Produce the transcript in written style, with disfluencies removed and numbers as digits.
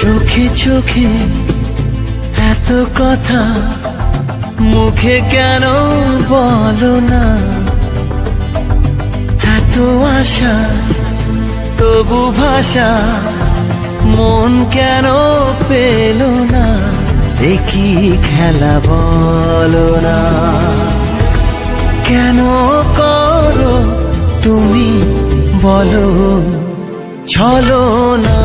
চোখে চোখে এত কথা মুখে কেন বলো না, এত আশা তবু ভাষা মন কেন পেল না, দেখি খেলা বলো না, কেন করো তুমি বলো ছলো না।